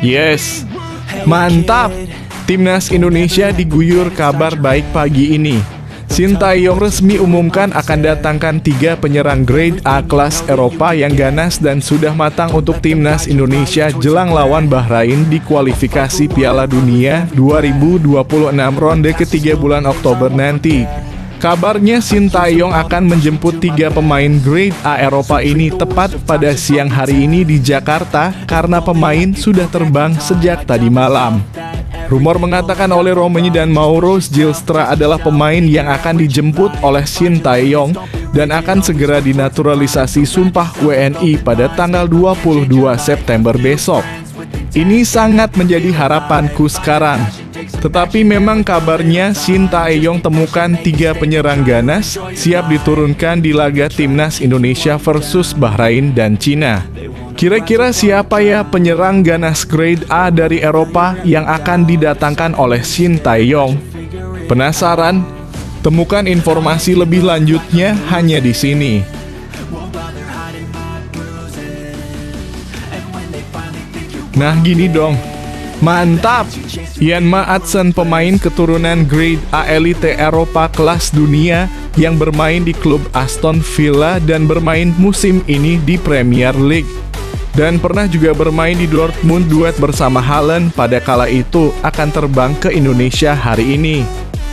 Yes, mantap! Timnas Indonesia diguyur kabar baik pagi ini. Sintayong resmi umumkan akan datangkan 3 penyerang grade A kelas Eropa yang ganas dan sudah matang untuk Timnas Indonesia jelang lawan Bahrain di kualifikasi Piala Dunia 2026 ronde ketiga bulan Oktober nanti. Kabarnya Sintayong akan menjemput 3 pemain grade A Eropa ini tepat pada siang hari ini di Jakarta karena pemain sudah terbang sejak tadi malam. Rumor mengatakan oleh Romeni dan Mauro Zylstra adalah pemain yang akan dijemput oleh Sintayong dan akan segera dinaturalisasi sumpah WNI pada tanggal 22 September besok. Ini sangat menjadi harapanku sekarang. Tetapi memang kabarnya Sintayong temukan 3 penyerang ganas siap diturunkan di laga Timnas Indonesia versus Bahrain dan Cina. Kira-kira siapa ya penyerang ganas grade A dari Eropa yang akan didatangkan oleh Sintayong? Penasaran? Temukan informasi lebih lanjutnya hanya di sini. Nah gini dong, mantap! Ian Maatsen, pemain keturunan grade A elite Eropa kelas dunia yang bermain di klub Aston Villa dan bermain musim ini di Premier League. Dan pernah juga bermain di Dortmund duet bersama Haaland pada kala itu akan terbang ke Indonesia hari ini.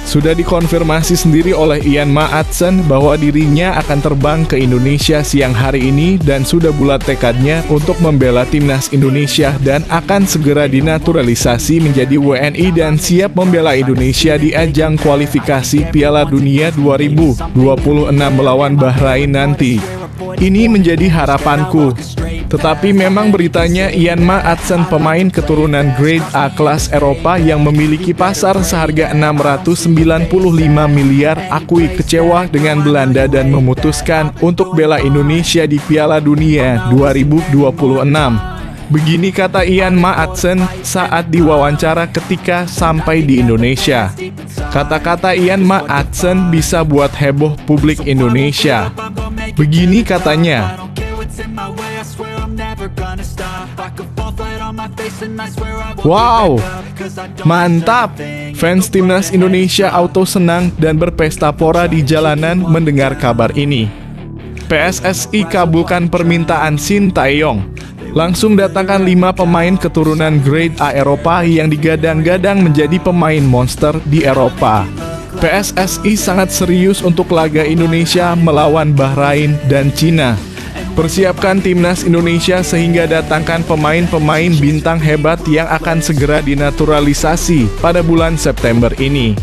Sudah dikonfirmasi sendiri oleh Ian Maatsen bahwa dirinya akan terbang ke Indonesia siang hari ini dan sudah bulat tekadnya untuk membela Timnas Indonesia dan akan segera dinaturalisasi menjadi WNI dan siap membela Indonesia di ajang kualifikasi Piala Dunia 2026 melawan Bahrain nanti. Ini menjadi harapanku. Tetapi memang beritanya Ian Maatsen, pemain keturunan grade A kelas Eropa yang memiliki pasar seharga 695 miliar, akui kecewa dengan Belanda dan memutuskan untuk bela Indonesia di Piala Dunia 2026. Begini kata Ian Maatsen saat diwawancara ketika sampai di Indonesia. Kata-kata Ian Maatsen bisa buat heboh publik Indonesia. Begini katanya, wow, mantap! Fans Timnas Indonesia auto senang dan berpesta pora di jalanan mendengar kabar ini. PSSI kabulkan permintaan Sintayong. Langsung datangkan 5 pemain keturunan grade A Eropa yang digadang-gadang menjadi pemain monster di Eropa. PSSI sangat serius untuk laga Indonesia melawan Bahrain dan Cina. Persiapkan Timnas Indonesia sehingga datangkan pemain-pemain bintang hebat yang akan segera dinaturalisasi pada bulan September ini.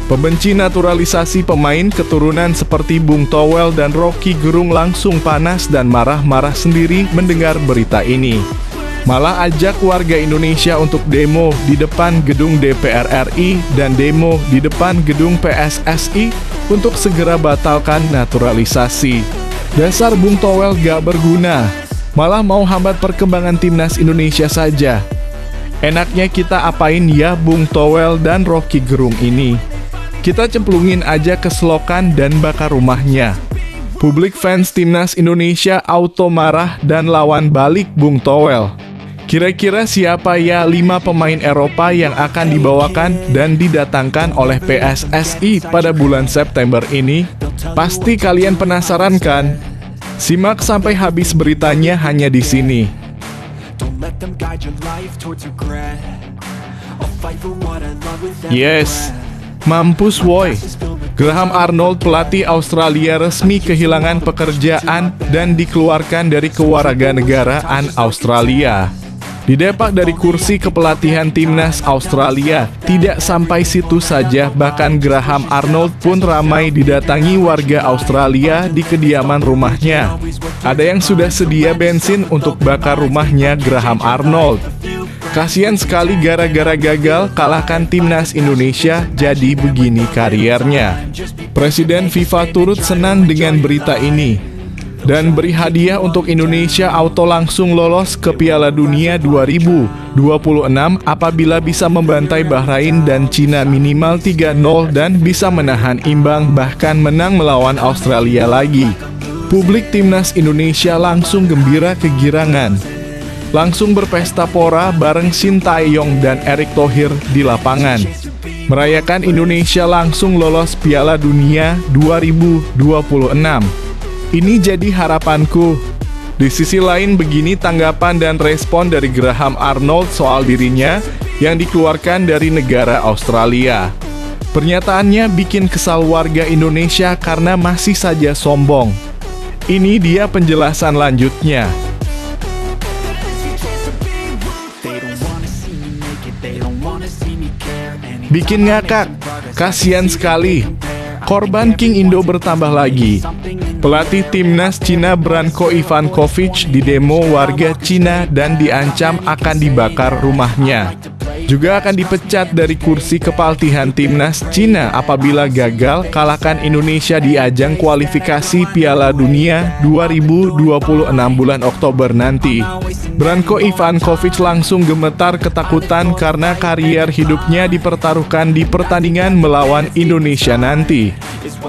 Pembenci naturalisasi pemain keturunan seperti Bung Towel dan Rocky Gerung langsung panas dan marah-marah sendiri mendengar berita ini. Malah ajak warga Indonesia untuk demo di depan gedung DPR RI dan demo di depan gedung PSSI untuk segera batalkan naturalisasi. Dasar Bung Towel gak berguna, malah mau hambat perkembangan Timnas Indonesia saja. Enaknya kita apain ya Bung Towel dan Rocky Gerung ini? Kita cemplungin aja ke selokan dan bakar rumahnya. Publik fans Timnas Indonesia auto marah dan lawan balik Bung Towel. Kira-kira siapa ya 5 pemain Eropa yang akan dibawakan dan didatangkan oleh PSSI pada bulan September ini? Pasti kalian penasaran kan? Simak sampai habis beritanya hanya di sini. Yes, mampus woy. Graham Arnold, pelatih Australia, resmi kehilangan pekerjaan dan dikeluarkan dari kewarganegaraan Australia. Didepak dari kursi kepelatihan Timnas Australia. Tidak sampai situ saja, bahkan Graham Arnold pun ramai didatangi warga Australia di kediaman rumahnya. Ada yang sudah sedia bensin untuk bakar rumahnya Graham Arnold. Kasian sekali gara-gara gagal kalahkan Timnas Indonesia, jadi begini karirnya. Presiden FIFA turut senang dengan berita ini dan beri hadiah untuk Indonesia auto langsung lolos ke Piala Dunia 2026 apabila bisa membantai Bahrain dan Cina minimal 3-0 dan bisa menahan imbang bahkan menang melawan Australia lagi. Publik Timnas Indonesia langsung gembira kegirangan. langsung berpesta pora bareng Shin Tae-yong dan Erick Thohir di lapangan. Merayakan Indonesia langsung lolos Piala Dunia 2026. Ini jadi harapanku. Di sisi lain begini tanggapan dan respon dari Graham Arnold soal dirinya yang dikeluarkan dari negara Australia. Pernyataannya bikin kesal warga Indonesia karena masih saja sombong. Ini dia penjelasan lanjutnya. Bikin ngakak, kasihan sekali. Korban King Indo bertambah lagi. Pelatih timnas Cina Branko Ivankovic didemo warga Cina dan diancam akan dibakar rumahnya. Juga akan dipecat dari kursi kepelatihan timnas Cina apabila gagal kalahkan Indonesia di ajang kualifikasi Piala Dunia 2026 bulan Oktober nanti. Branko Ivankovic langsung gemetar ketakutan karena karier hidupnya dipertaruhkan di pertandingan melawan Indonesia nanti.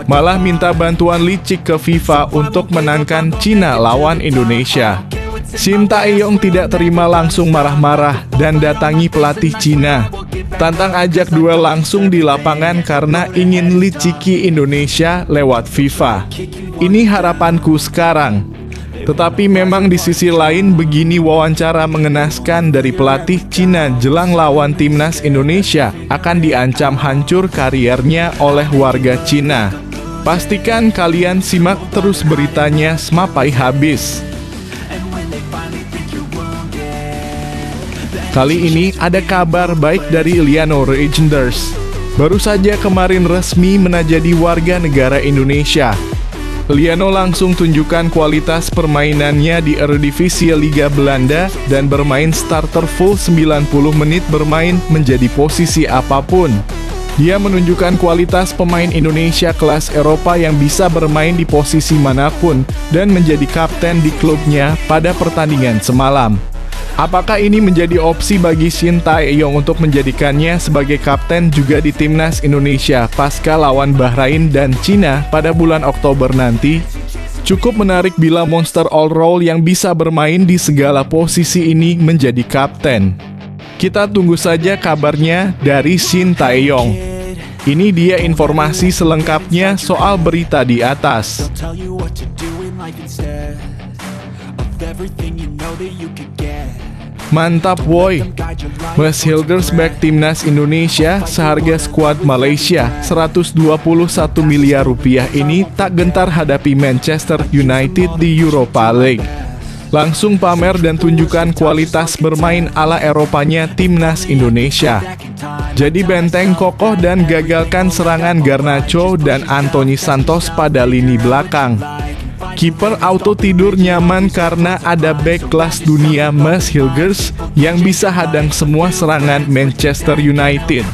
Malah minta bantuan licik ke FIFA untuk menangkan Cina lawan Indonesia. Shin Tae-yong tidak terima, langsung marah-marah dan datangi pelatih Cina. Tantang ajak duel langsung di lapangan karena ingin liciki Indonesia lewat FIFA. Ini harapanku sekarang. Tetapi memang di sisi lain begini wawancara mengenaskan dari pelatih Cina jelang lawan timnas Indonesia akan diancam hancur kariernya oleh warga Cina. Pastikan kalian simak terus beritanya sampai habis. Kali ini ada kabar baik dari Liano Reijnders. Baru saja kemarin resmi menjadi warga negara Indonesia. Liano langsung tunjukkan kualitas permainannya di Eredivisie Liga Belanda dan bermain starter full 90 menit bermain menjadi posisi apapun. Dia menunjukkan kualitas pemain Indonesia kelas Eropa yang bisa bermain di posisi manapun dan menjadi kapten di klubnya pada pertandingan semalam. Apakah ini menjadi opsi bagi Shin Tae-yong untuk menjadikannya sebagai kapten juga di timnas Indonesia pasca lawan Bahrain dan Cina pada bulan Oktober nanti? Cukup menarik bila monster all-round yang bisa bermain di segala posisi ini menjadi kapten. Kita tunggu saja kabarnya dari Shin Tae-yong. Ini dia informasi selengkapnya soal berita di atas. Mantap woi. Mas Hilgers back timnas Indonesia seharga skuad Malaysia 121 miliar rupiah ini tak gentar hadapi Manchester United di Europa League. Langsung pamer dan tunjukkan kualitas bermain ala Eropanya timnas Indonesia. Jadi benteng kokoh dan gagalkan serangan Garnacho dan Anthony Santos pada lini belakang. Kiper auto tidur nyaman karena ada back kelas dunia Mas Hilgers yang bisa hadang semua serangan Manchester United.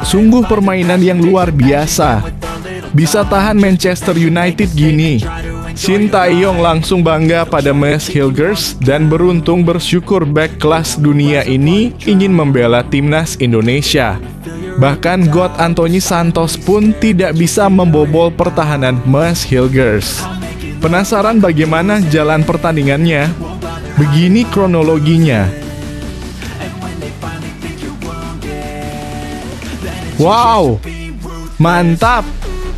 Sungguh permainan yang luar biasa. Bisa tahan Manchester United gini. Shin Tae-yong langsung bangga pada Mas Hilgers dan beruntung bersyukur back kelas dunia ini ingin membela timnas Indonesia. Bahkan God Anthony Santos pun tidak bisa membobol pertahanan Mas Hilgers. Penasaran bagaimana jalan pertandingannya? Begini kronologinya. Wow, mantap!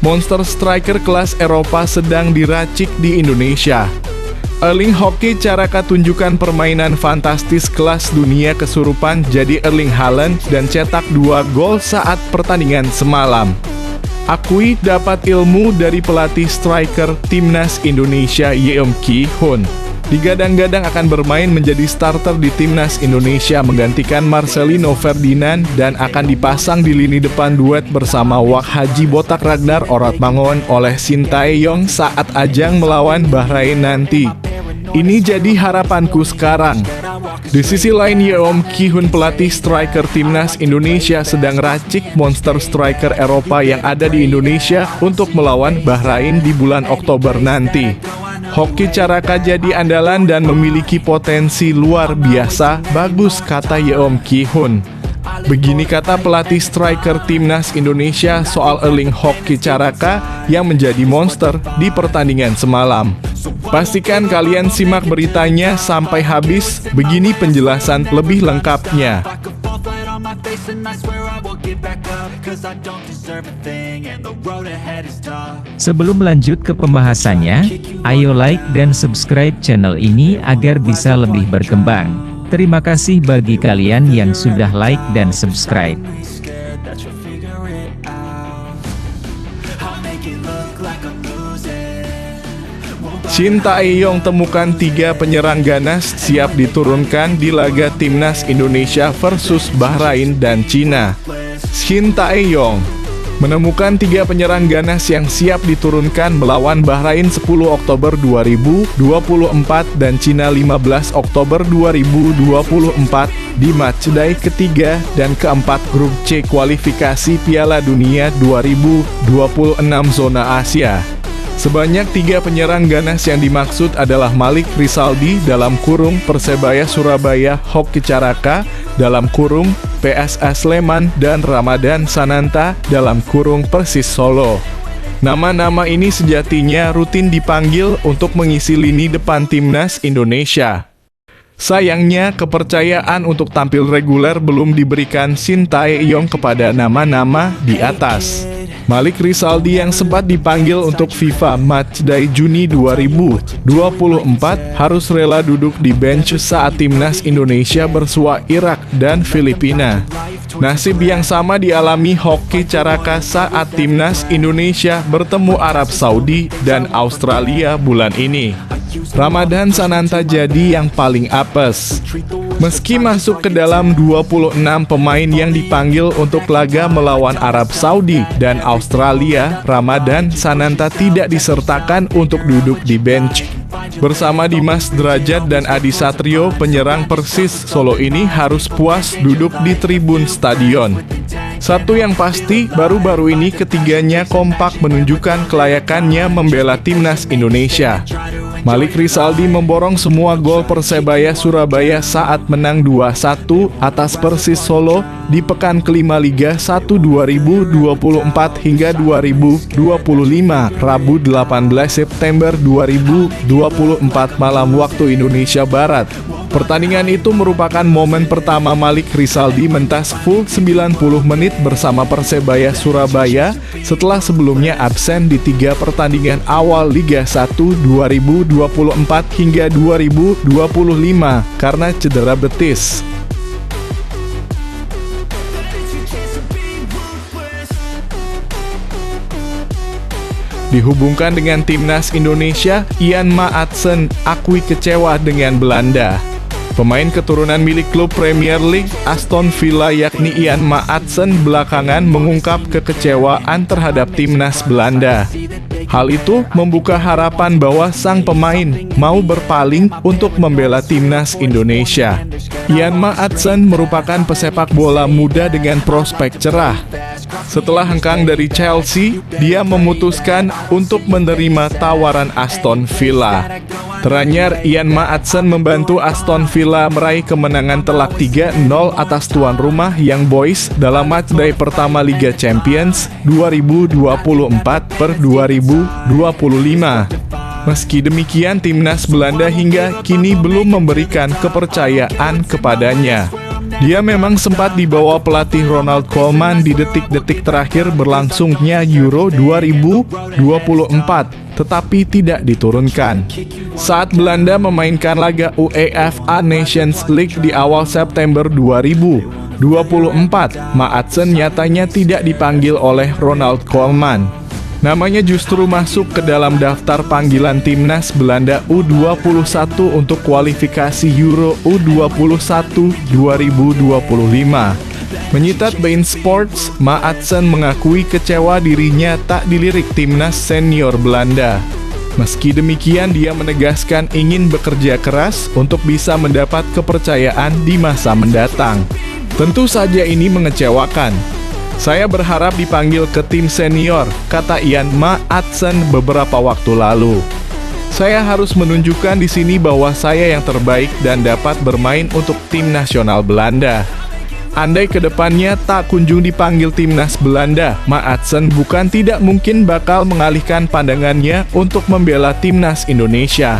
Monster striker kelas Eropa sedang diracik di Indonesia. Erling Hockey Caraka tunjukkan permainan fantastis kelas dunia kesurupan jadi Erling Haaland dan cetak 2 gol saat pertandingan semalam. Akui dapat ilmu dari pelatih striker timnas Indonesia Yeom Ki-hun. Digadang-gadang akan bermain menjadi starter di timnas Indonesia menggantikan Marcelino Ferdinand dan akan dipasang di lini depan duet bersama Wak Haji Botak Ragnar Oratmangun oleh Shin Tae-yong saat ajang melawan Bahrain nanti. Ini jadi harapanku sekarang. Di sisi lain, Yeom Ki-hun pelatih striker timnas Indonesia sedang racik monster striker Eropa yang ada di Indonesia untuk melawan Bahrain di bulan Oktober nanti. Hockey Caraka jadi andalan dan memiliki potensi luar biasa, bagus kata Yeom Ki-hun. Begini kata pelatih striker timnas Indonesia soal Erling Hockey Caraka yang menjadi monster di pertandingan semalam. Pastikan kalian simak beritanya sampai habis, begini penjelasan lebih lengkapnya. Sebelum lanjut ke pembahasannya, ayo like dan subscribe channel ini agar bisa lebih berkembang. Terima kasih bagi kalian yang sudah like dan subscribe. Shin Tae-yong temukan 3 penyerang ganas siap diturunkan di laga Timnas Indonesia versus Bahrain dan Cina. Shin Tae-yong menemukan 3 penyerang ganas yang siap diturunkan melawan Bahrain 10 Oktober 2024 dan Cina 15 Oktober 2024 di matchday ketiga dan keempat grup C kualifikasi Piala Dunia 2026 zona Asia. Sebanyak 3 penyerang ganas yang dimaksud adalah Malik Rizaldi dalam kurung Persebaya Surabaya Hoki Caraka dalam kurung PSS Sleman dan Ramadan Sananta dalam kurung Persis Solo. Nama-nama ini sejatinya rutin dipanggil untuk mengisi lini depan Timnas Indonesia. Sayangnya, kepercayaan untuk tampil reguler belum diberikan Shin Tae-yong kepada nama-nama di atas. Malik Rizaldi yang sempat dipanggil untuk FIFA Matchday Juni 2024 harus rela duduk di bench saat Timnas Indonesia bersua Irak dan Filipina. Nasib yang sama dialami Hoki Caraka saat Timnas Indonesia bertemu Arab Saudi dan Australia bulan ini. Ramadan Sananta jadi yang paling apes. Meski masuk ke dalam 26 pemain yang dipanggil untuk laga melawan Arab Saudi dan Australia, Ramadan Sananta tidak disertakan untuk duduk di bench. Bersama Dimas Derajat dan Adi Satrio, penyerang Persis Solo ini harus puas duduk di tribun stadion. Satu yang pasti, baru-baru ini ketiganya kompak menunjukkan kelayakannya membela Timnas Indonesia. Malik Rizaldi memborong semua gol Persebaya Surabaya saat menang 2-1 atas Persis Solo di pekan kelima Liga 1 2024 hingga 2025, Rabu 18 September 2024 malam waktu Indonesia Barat. Pertandingan itu merupakan momen pertama Malik Rizaldi mentas full 90 menit bersama Persebaya Surabaya setelah sebelumnya absen di 3 pertandingan awal Liga 1 2024 hingga 2025 karena cedera betis. Dihubungkan dengan Timnas Indonesia, Ian Maatsen akui kecewa dengan Belanda. Pemain keturunan milik klub Premier League Aston Villa yakni Ian Maatsen belakangan mengungkap kekecewaan terhadap Timnas Belanda. Hal itu membuka harapan bahwa sang pemain mau berpaling untuk membela Timnas Indonesia. Ian Maatsen merupakan pesepak bola muda dengan prospek cerah. Setelah hengkang dari Chelsea, dia memutuskan untuk menerima tawaran Aston Villa. Teranyar, Ian Maatsen membantu Aston Villa meraih kemenangan telak 3-0 atas tuan rumah Young Boys dalam matchday pertama Liga Champions 2024/2025. Meski demikian, Timnas Belanda hingga kini belum memberikan kepercayaan kepadanya. Dia memang sempat dibawa pelatih Ronald Koeman di detik-detik terakhir berlangsungnya Euro 2024, tetapi tidak diturunkan. Saat Belanda memainkan laga UEFA Nations League di awal September 2024, Maatsen nyatanya tidak dipanggil oleh Ronald Koeman. Namanya justru masuk ke dalam daftar panggilan Timnas Belanda U21 untuk kualifikasi Euro U21 2025. Menyitat beIN Sports, Maatsen mengakui kecewa dirinya tak dilirik Timnas senior Belanda. Meski demikian, dia menegaskan ingin bekerja keras untuk bisa mendapat kepercayaan di masa mendatang. Tentu saja ini mengecewakan. Saya berharap dipanggil ke tim senior, kata Ian Maatsen beberapa waktu lalu. Saya harus menunjukkan di sini bahwa saya yang terbaik dan dapat bermain untuk tim nasional Belanda. Andai kedepannya tak kunjung dipanggil timnas Belanda, Maatsen bukan tidak mungkin bakal mengalihkan pandangannya untuk membela timnas Indonesia.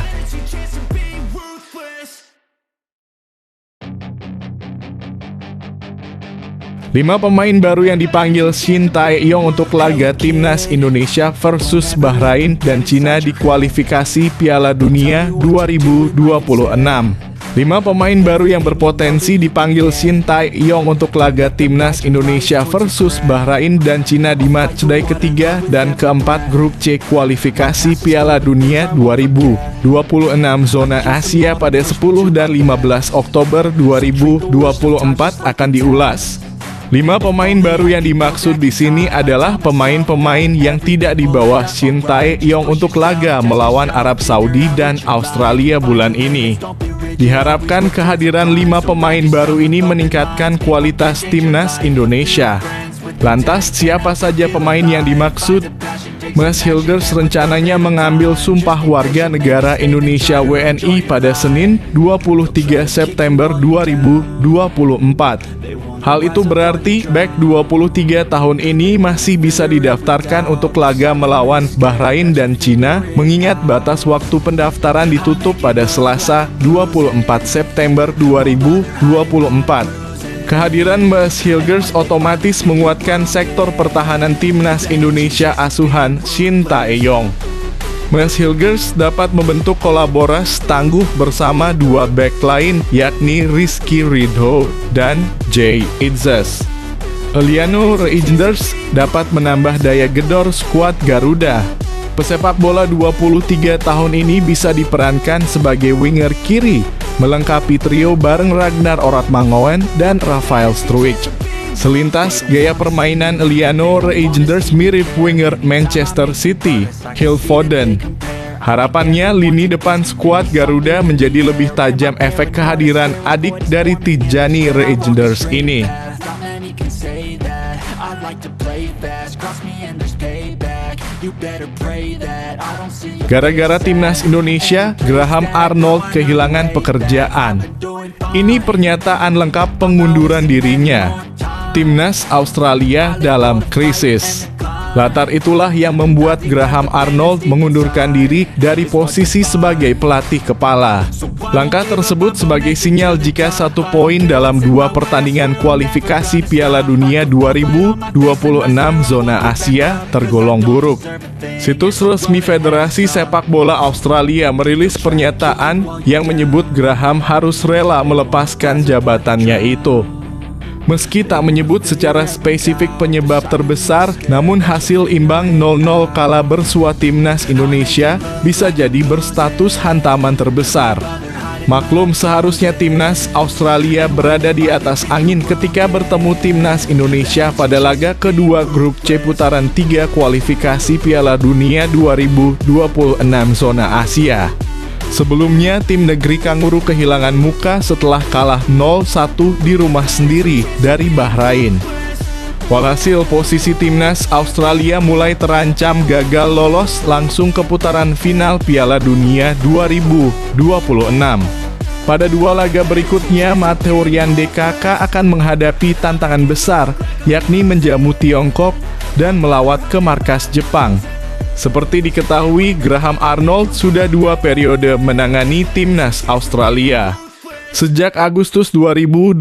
Lima pemain baru yang dipanggil Shin Tae-yong untuk laga timnas Indonesia versus Bahrain dan Cina di kualifikasi Piala Dunia 2026. 5 pemain baru yang berpotensi dipanggil Shin Tae-yong untuk laga timnas Indonesia versus Bahrain dan Cina di matchday ketiga dan keempat grup C kualifikasi Piala Dunia 2026 zona Asia pada 10 dan 15 Oktober 2024 akan diulas. 5 pemain baru yang dimaksud di sini adalah pemain-pemain yang tidak di bawah Shin Tae-yong untuk laga melawan Arab Saudi dan Australia bulan ini. Diharapkan kehadiran 5 pemain baru ini meningkatkan kualitas timnas Indonesia. Lantas siapa saja pemain yang dimaksud? Mas Hilgers rencananya mengambil sumpah warga negara Indonesia WNI pada Senin 23 September 2024. Hal itu berarti bek 23 tahun ini masih bisa didaftarkan untuk laga melawan Bahrain dan Cina, mengingat batas waktu pendaftaran ditutup pada Selasa 24 September 2024. Kehadiran Mas Hilgers otomatis menguatkan sektor pertahanan timnas Indonesia asuhan Shin Tae-yong. Mas Hilgers dapat membentuk kolaborasi tangguh bersama 2 bek lain, yakni Rizky Ridho dan Jay Itzes. Eliano Reijnders dapat menambah daya gedor skuad Garuda. Pesepak bola 23 tahun ini bisa diperankan sebagai winger kiri, melengkapi trio bareng Ragnar Oratmangoen dan Rafael Struijk. Selintas gaya permainan Eliano Reijnders mirip winger Manchester City, Phil Foden. Harapannya lini depan skuad Garuda menjadi lebih tajam efek kehadiran adik dari Tijani Reijnders ini. Gara-gara timnas Indonesia, Graham Arnold kehilangan pekerjaan. Ini pernyataan lengkap pengunduran dirinya. Timnas Australia dalam krisis. Latar itulah yang membuat Graham Arnold mengundurkan diri dari posisi sebagai pelatih kepala. Langkah tersebut sebagai sinyal jika 1 poin dalam 2 pertandingan kualifikasi Piala Dunia 2026 zona Asia tergolong buruk. Situs resmi Federasi Sepak Bola Australia merilis pernyataan yang menyebut Graham harus rela melepaskan jabatannya itu. Meski tak menyebut secara spesifik penyebab terbesar, namun hasil imbang 0-0 kala bersua timnas Indonesia bisa jadi berstatus hantaman terbesar. Maklum seharusnya timnas Australia berada di atas angin ketika bertemu timnas Indonesia pada laga kedua grup C putaran 3 kualifikasi Piala Dunia 2026 zona Asia. Sebelumnya, tim negeri Kanguru kehilangan muka setelah kalah 0-1 di rumah sendiri dari Bahrain. Walhasil, posisi timnas Australia mulai terancam gagal lolos langsung ke putaran final Piala Dunia 2026. Pada 2 laga berikutnya, Matteo Ryan-DKK akan menghadapi tantangan besar, yakni menjamu Tiongkok dan melawat ke markas Jepang. Seperti diketahui, Graham Arnold sudah 2 periode menangani timnas Australia. Sejak Agustus 2018,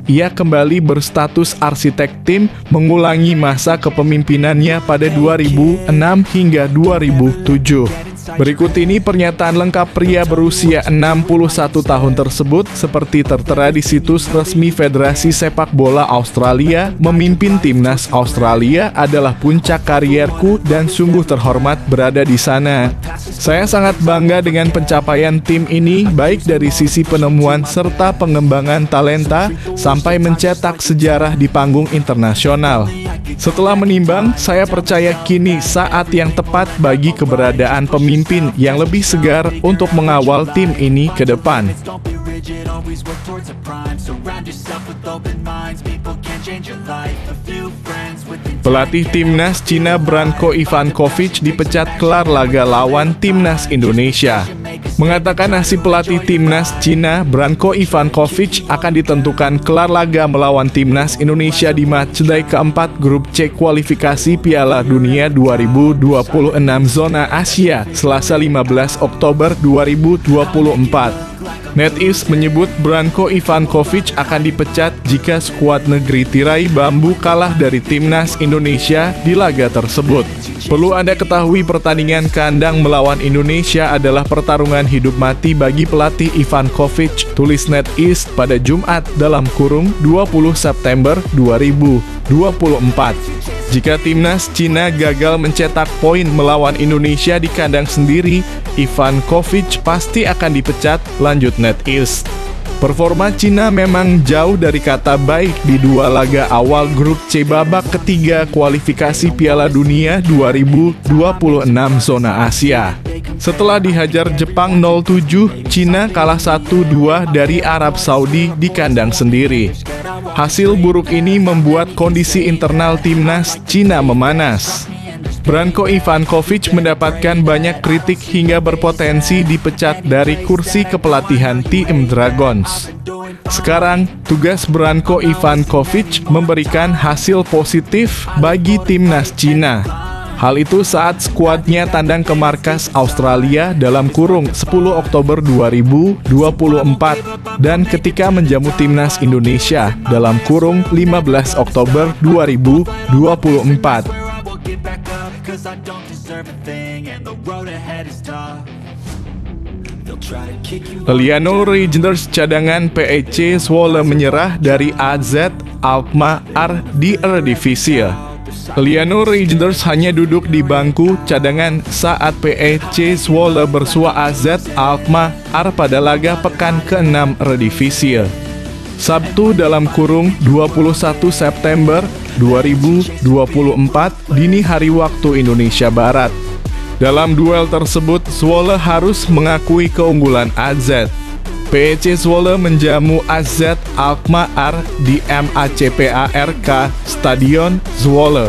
ia kembali berstatus arsitek tim, mengulangi masa kepemimpinannya pada 2006 hingga 2007. Berikut ini pernyataan lengkap pria berusia 61 tahun tersebut seperti tertera di situs resmi Federasi Sepak Bola Australia. Memimpin timnas Australia adalah puncak karierku dan sungguh terhormat berada di sana. Saya sangat bangga dengan pencapaian tim ini, baik dari sisi penemuan serta pengembangan talenta sampai mencetak sejarah di panggung internasional. Setelah menimbang, saya percaya kini saat yang tepat bagi keberadaan pemimpin yang lebih segar untuk mengawal tim ini ke depan. Pelatih timnas Cina Branko Ivankovic dipecat kelar laga lawan timnas Indonesia. mengatakan nasib pelatih timnas Cina Branko Ivankovic akan ditentukan kelar laga melawan timnas Indonesia di matchday keempat grup C kualifikasi Piala Dunia 2026 zona Asia Selasa 15 Oktober 2024. NetEase menyebut Branko Ivankovic akan dipecat jika skuad negeri tirai bambu kalah dari timnas Indonesia di laga tersebut. Perlu Anda ketahui, pertandingan kandang melawan Indonesia adalah pertarungan hidup mati bagi pelatih Ivankovic, tulis NetEase pada Jumat dalam kurung 20 September 2024. Jika timnas Cina gagal mencetak poin melawan Indonesia di kandang sendiri, Ivankovic pasti akan dipecat, lanjut NetEase. Performa Cina memang jauh dari kata baik di dua laga awal grup C babak ketiga kualifikasi Piala Dunia 2026 zona Asia. Setelah dihajar Jepang 0-7, Cina kalah 1-2 dari Arab Saudi di kandang sendiri. Hasil buruk ini membuat kondisi internal timnas Cina memanas. Branko Ivankovic mendapatkan banyak kritik hingga berpotensi dipecat dari kursi kepelatihan tim Dragons. Sekarang, tugas Branko Ivankovic memberikan hasil positif bagi timnas Cina. Hal itu saat skuadnya tandang ke markas Australia dalam kurung 10 Oktober 2024 dan ketika menjamu timnas Indonesia dalam kurung 15 Oktober 2024. Liliano Reijnders cadangan PEC Zwolle menyerah dari AZ Alkmaar di Eredivisie. Liliano Reijnders hanya duduk di bangku cadangan saat PEC Zwolle bersua AZ Alkmaar pada laga pekan ke-6 Eredivisie. Sabtu dalam kurung 21 September 2024 dini hari waktu Indonesia Barat. Dalam duel tersebut, Zwolle harus mengakui keunggulan AZ. PEC Zwolle menjamu AZ Alkmaar di MACPARK Stadion Zwolle.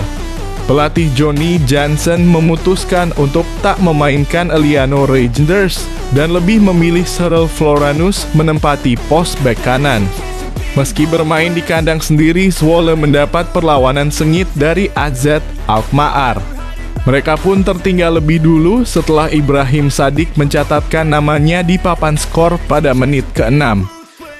Pelatih Johnny Jansen memutuskan untuk tak memainkan Liliano Reijnders dan lebih memilih Cyril Floranus menempati pos bek kanan. Meski bermain di kandang sendiri, Zwolle mendapat perlawanan sengit dari AZ Alkmaar. Mereka pun tertinggal lebih dulu setelah Ibrahim Sadik mencatatkan namanya di papan skor pada menit ke-6.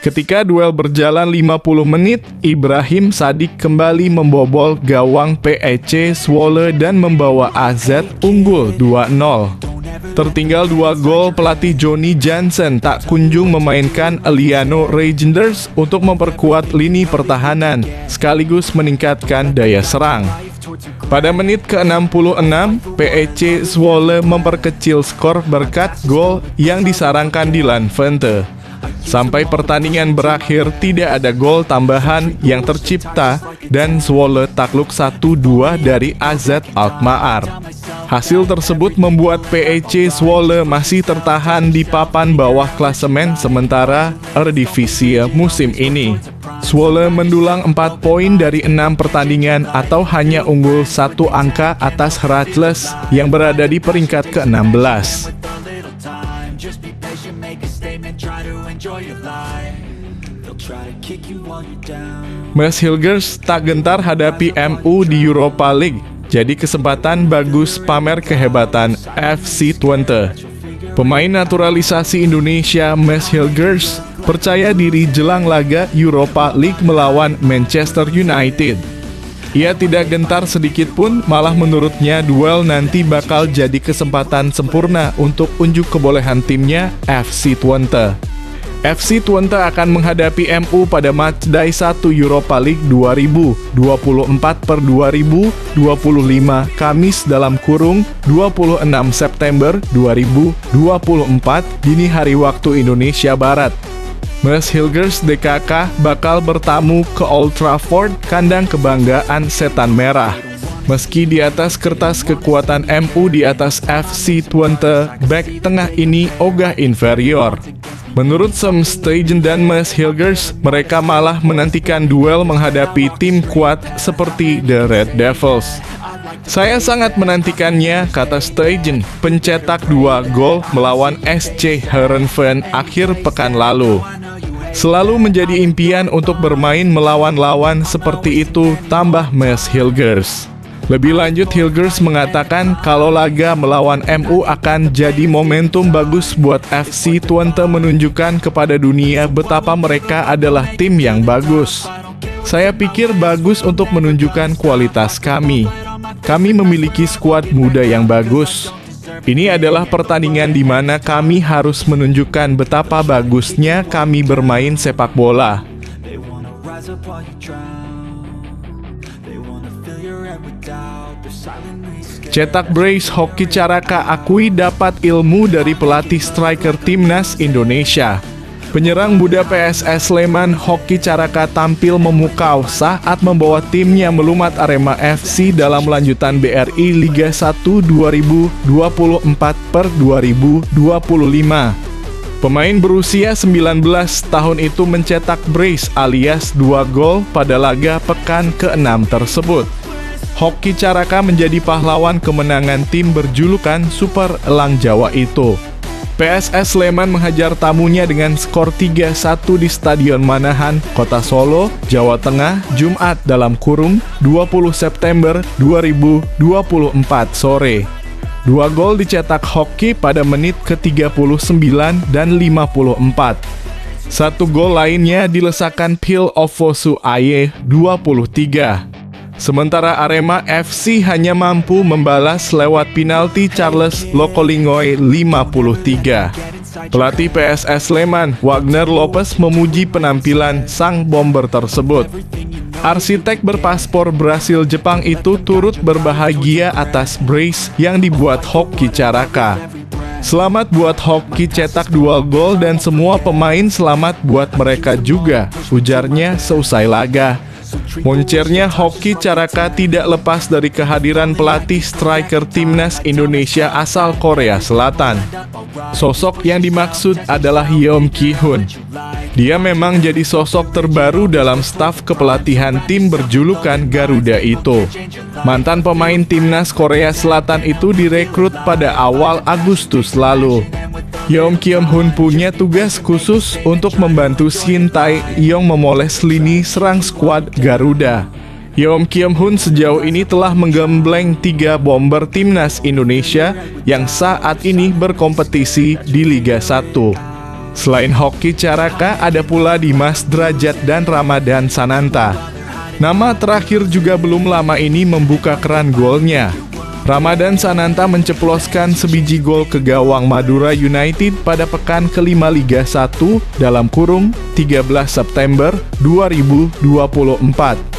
Ketika duel berjalan 50 menit, Ibrahim Sadik kembali membobol gawang PEC Zwolle dan membawa AZ unggul 2-0. Tertinggal 2 gol, pelatih Johnny Jansen tak kunjung memainkan Liliano Reijnders untuk memperkuat lini pertahanan, sekaligus meningkatkan daya serang. Pada menit ke-66, PEC Zwolle memperkecil skor berkat gol yang disarangkan Dylan Vente. Sampai pertandingan berakhir, tidak ada gol tambahan yang tercipta dan Zwolle takluk 1-2 dari AZ Alkmaar. Hasil tersebut membuat PEC Zwolle masih tertahan di papan bawah klasemen sementara Eredivisie musim ini. Zwolle mendulang 4 poin dari 6 pertandingan atau hanya unggul 1 angka atas Heracles yang berada di peringkat ke-16. Mes Hilgers tak gentar hadapi MU di Europa League, jadi kesempatan bagus pamer kehebatan FC Twente. Pemain naturalisasi Indonesia Mes Hilgers percaya diri jelang laga Europa League melawan Manchester United. Ia tidak gentar sedikit pun, malah menurutnya duel nanti bakal jadi kesempatan sempurna untuk unjuk kebolehan timnya FC Twente. FC Twente akan menghadapi MU pada matchday 1 Europa League 2024/2025 Kamis dalam kurung 26 September 2024 dini hari waktu Indonesia Barat. Mes Hilgers DKK bakal bertamu ke Old Trafford, kandang kebanggaan Setan Merah. Meski di atas kertas kekuatan MU di atas FC Twente, bek tengah ini ogah inferior. Menurut Sam Stegen dan Mes Hilgers, mereka malah menantikan duel menghadapi tim kuat seperti The Red Devils. Saya sangat menantikannya, kata Stegen, pencetak 2 gol melawan SC Heerenveen akhir pekan lalu. Selalu menjadi impian untuk bermain melawan lawan seperti itu, tambah Mads Hilgers. Lebih lanjut, Hilgers mengatakan kalau laga melawan MU akan jadi momentum bagus buat FC Twente menunjukkan kepada dunia betapa mereka adalah tim yang bagus. Saya pikir bagus untuk menunjukkan kualitas kami. Kami memiliki skuad muda yang bagus. Ini adalah pertandingan di mana kami harus menunjukkan betapa bagusnya kami bermain sepak bola. Cetak brace, Hoki Caraka akui dapat ilmu dari pelatih striker timnas Indonesia. Penyerang muda PSS Sleman Hoki Caraka tampil memukau saat membawa timnya melumat Arema FC dalam lanjutan BRI Liga 1 2024/2025. Pemain berusia 19 tahun itu mencetak brace alias 2 gol pada laga pekan ke-6 tersebut. Hoki Caraka menjadi pahlawan kemenangan tim berjulukan Super Elang Jawa itu. PSS Sleman menghajar tamunya dengan skor 3-1 di Stadion Manahan, Kota Solo, Jawa Tengah, Jumat (20 September 2024 sore). 2 gol dicetak Hoki pada menit ke-39 dan 54. 1 gol lainnya dilesakan Phil Ofosu Aye 23. Sementara Arema FC hanya mampu membalas lewat penalti Charles Lokolingoy 53. Pelatih PSS Sleman, Wagner Lopez, memuji penampilan sang bomber tersebut. Arsitek berpaspor Brasil-Jepang itu turut berbahagia atas brace yang dibuat Hoki Caraka. Selamat buat Hoki cetak 2 gol dan semua pemain selamat buat mereka juga, ujarnya seusai laga. Moncernya Hoki Caraka tidak lepas dari kehadiran pelatih striker timnas Indonesia asal Korea Selatan. Sosok yang dimaksud adalah Yeom Ki-hun. Dia memang jadi sosok terbaru dalam staf kepelatihan tim berjulukan Garuda itu. Mantan pemain timnas Korea Selatan itu direkrut pada awal Agustus lalu. Yeom Ki-hun punya tugas khusus untuk membantu Shin Tae-yong memoles lini serang skuad Garuda. Yeom Ki-hun sejauh ini telah menggembleng 3 bomber timnas Indonesia yang saat ini berkompetisi di Liga 1. Selain Hoki Caraka, ada pula Dimas Drajat dan Ramadan Sananta. Nama terakhir juga belum lama ini membuka keran golnya. Ramadan Sananta menceploskan sebiji gol ke gawang Madura United pada pekan ke-5 Liga 1 (13 September 2024).